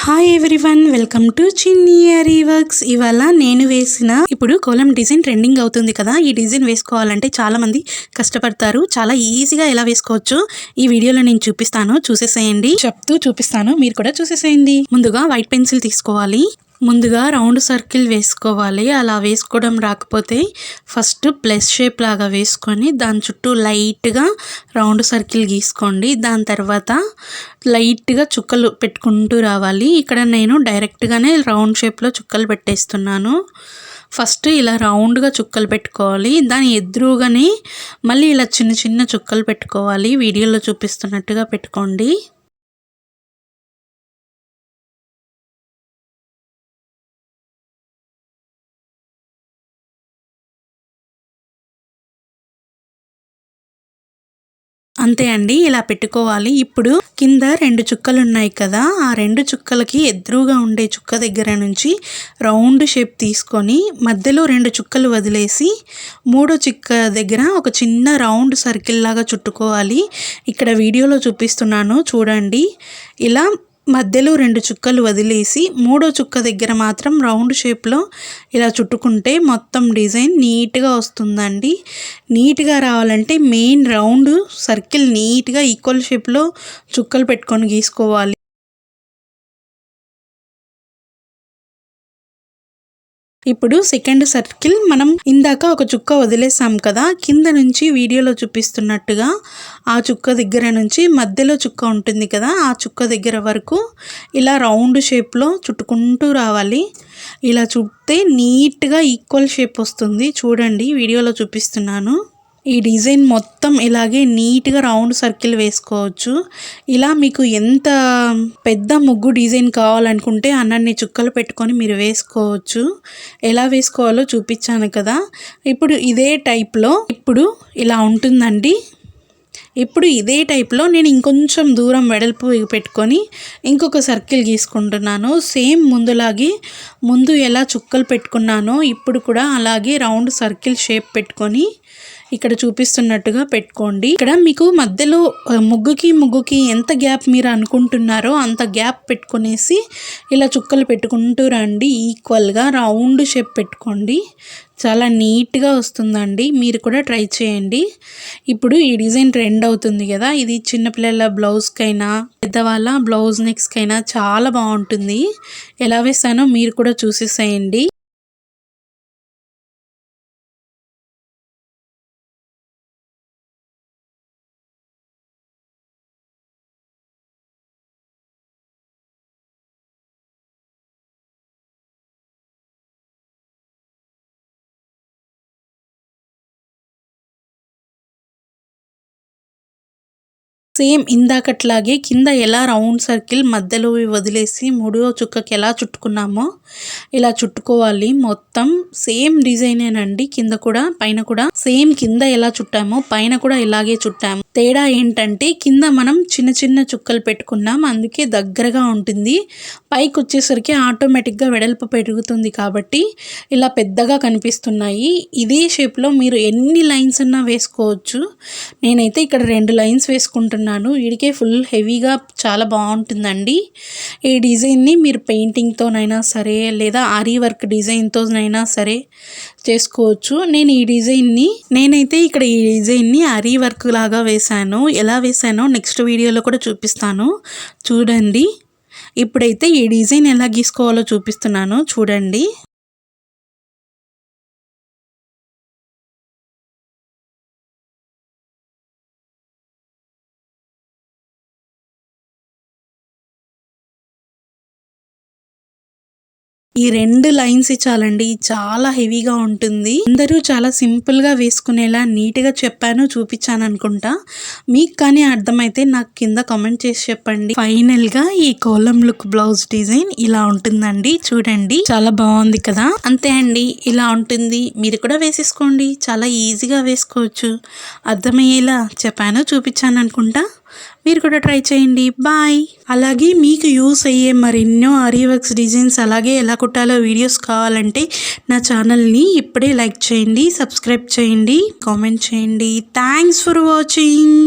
Hi everyone, welcome to చిన్ని ఆరి works. ఇవాళ నేను వేసిన ఇప్పుడు కోలం డిజైన్ ట్రెండింగ్ అవుతుంది కదా. ఈ డిజైన్ వేసుకోవాలంటే చాలా మంది కష్టపడతారు. చాలా ఈజీగా ఎలా వేసుకోవచ్చు ఈ వీడియోలో నేను చూపిస్తాను, చూసేసేయండి. చెప్తూ చూపిస్తాను, మీరు కూడా చూసేసేయండి. ముందుగా వైట్ పెన్సిల్ తీసుకోవాలి. ముందుగా రౌండ్ సర్కిల్ వేసుకోవాలి. అలా వేసుకోవడం రాకపోతే ఫస్ట్ ప్లస్ షేప్ లాగా వేసుకొని దాని చుట్టూ లైట్గా రౌండ్ సర్కిల్ గీసుకోండి. దాని తర్వాత లైట్గా చుక్కలు పెట్టుకుంటూ రావాలి. ఇక్కడ నేను డైరెక్ట్గానే రౌండ్ షేప్లో చుక్కలు పెట్టేస్తున్నాను. ఫస్ట్ ఇలా రౌండ్గా చుక్కలు పెట్టుకోవాలి. దాని ఎదురుగానే మళ్ళీ ఇలా చిన్న చిన్న చుక్కలు పెట్టుకోవాలి. వీడియోలో చూపిస్తున్నట్టుగా పెట్టుకోండి. అంతే అండి, ఇలా పెట్టుకోవాలి. ఇప్పుడు కింద 2 చుక్కలు ఉన్నాయి కదా, ఆ 2 చుక్కలకి ఎదురుగా ఉండే చుక్క దగ్గర నుంచి రౌండ్ షేప్ తీసుకొని మధ్యలో 2 చుక్కలు వదిలేసి 3వ చుక్క దగ్గర ఒక చిన్న రౌండ్ సర్కిల్ లాగా చుట్టుకోవాలి. ఇక్కడ వీడియోలో చూపిస్తున్నాను చూడండి. ఇలా మధ్యలో 2 చుక్కలు వదిలేసి 3వ చుక్క దగ్గర మాత్రం రౌండ్ షేప్లో ఇలా చుట్టుకుంటే మొత్తం డిజైన్ నీట్గా వస్తుందండి. నీట్గా రావాలంటే మెయిన్ రౌండ్ సర్కిల్ నీట్గా ఈక్వల్ షేప్లో చుక్కలు పెట్టుకొని గీసుకోవాలి. ఇప్పుడు సెకండ్ సర్కిల్ మనం ఇందాక ఒక చుక్క వదిలేసాం కదా, కింద నుంచి వీడియోలో చూపిస్తున్నట్టుగా ఆ చుక్క దగ్గర నుంచి మధ్యలో చుక్క ఉంటుంది కదా, ఆ చుక్క దగ్గర వరకు ఇలా రౌండ్ షేప్లో చుట్టుకుంటూ రావాలి. ఇలా చుట్టే నీట్గా ఈక్వల్ షేప్ వస్తుంది. చూడండి, వీడియోలో చూపిస్తున్నాను. ఈ డిజైన్ మొత్తం ఇలాగే నీట్గా రౌండ్ సర్కిల్ వేసుకోవచ్చు. ఇలా మీకు ఎంత పెద్ద ముగ్గు డిజైన్ కావాలనుకుంటే అన్నన్ని చుక్కలు పెట్టుకొని మీరు వేసుకోవచ్చు. ఎలా వేసుకోవాలో చూపించాను కదా. ఇప్పుడు ఇదే టైప్లో ఇప్పుడు ఇలా ఉంటుందండి. ఇప్పుడు ఇదే టైప్లో నేను ఇంకొంచెం దూరం వెడల్పు పెట్టుకొని ఇంకొక సర్కిల్ గీసుకుంటున్నాను. సేమ్ ముందులాగే ముందు ఎలా చుక్కలు పెట్టుకున్నానో ఇప్పుడు కూడా అలాగే రౌండ్ సర్కిల్ షేప్ పెట్టుకొని ఇక్కడ చూపిస్తున్నట్టుగా పెట్టుకోండి. ఇక్కడ మీకు మధ్యలో ముగ్గుకి ఎంత గ్యాప్ మీరు అనుకుంటున్నారో అంత గ్యాప్ పెట్టుకునేసి ఇలా చుక్కలు పెట్టుకుంటూ రండి. ఈక్వల్గా రౌండ్ షేప్ పెట్టుకోండి. చాలా నీట్గా వస్తుందండి. మీరు కూడా ట్రై చేయండి. ఇప్పుడు ఈ డిజైన్ ట్రెండ్ అవుతుంది కదా, ఇది చిన్నపిల్లల బ్లౌజ్కైనా పెద్దవాళ్ళ బ్లౌజ్ నెక్స్కైనా చాలా బాగుంటుంది. ఎలా వేసానో మీరు కూడా చూసేసేయండి. సేమ్ ఇందాకట్లాగే కింద ఎలా రౌండ్ సర్కిల్ మధ్యలో వదిలేసి 3వ చుక్కకి ఎలా చుట్టుకున్నామో ఇలా చుట్టుకోవాలి. మొత్తం సేమ్ డిజైనేనండి. కింద కూడా పైన కూడా సేమ్ కింద ఎలా చుట్టామో పైన కూడా ఇలాగే చుట్టాము. తేడా ఏంటంటే కింద మనం చిన్న చిన్న చుక్కలు పెట్టుకున్నాం, అందుకే దగ్గరగా ఉంటుంది. పైకి వచ్చేసరికి ఆటోమేటిక్గా వెడల్పు పెరుగుతుంది కాబట్టి ఇలా పెద్దగా కనిపిస్తున్నాయి. ఇదే షేప్లో మీరు ఎన్ని లైన్స్ అన్నా వేసుకోవచ్చు. నేనైతే ఇక్కడ 2 లైన్స్ వేసుకుంటున్నాను. వీడికే ఫుల్ హెవీగా చాలా బాగుంటుందండి. ఈ డిజైన్ని మీరు పెయింటింగ్తోనైనా సరే లేదా ఆరీ వర్క్ డిజైన్తోనైనా సరే చేసుకోవచ్చు. నేనైతే ఇక్కడ ఈ డిజైన్ని ఆరీ వర్క్ లాగా వేశాను. ఎలా వేశానో నెక్స్ట్ వీడియోలో కూడా చూపిస్తాను, చూడండి. ఇప్పుడైతే ఈ డిజైన్ ఎలా గీసుకోవాలో చూపిస్తున్నాను, చూడండి. ఈ 2 లైన్స్ చాలండి, చాలా హెవీగా ఉంటుంది. అందరూ చాలా సింపుల్గా వేసుకునేలా నీట్గా చెప్పాను, చూపించాను అనుకుంటా. మీకు కానీ అర్థమైతే నాకు కింద కామెంట్ చేసి చెప్పండి. ఫైనల్గా ఈ కోలం లుక్ బ్లౌజ్ డిజైన్ ఇలా ఉంటుందండి. చూడండి, చాలా బాగుంది కదా. అంతే అండి, ఇలా ఉంటుంది. మీరు కూడా వేసేసుకోండి. చాలా ఈజీగా వేసుకోవచ్చు. అర్థమయ్యేలా చెప్పాను, చూపించాను అనుకుంటా. మీరు కూడా ట్రై చేయండి. బాయ్. అలాగే మీకు యూస్ అయ్యే మరెన్నో ఆరీ వర్క్స్ డిజైన్స్ అలాగే ఎలా కుట్టాలో వీడియోస్ కావాలంటే నా ఛానల్ని ఇప్పుడే లైక్ చేయండి, సబ్స్క్రైబ్ చేయండి, కామెంట్ చేయండి. Thanks for watching.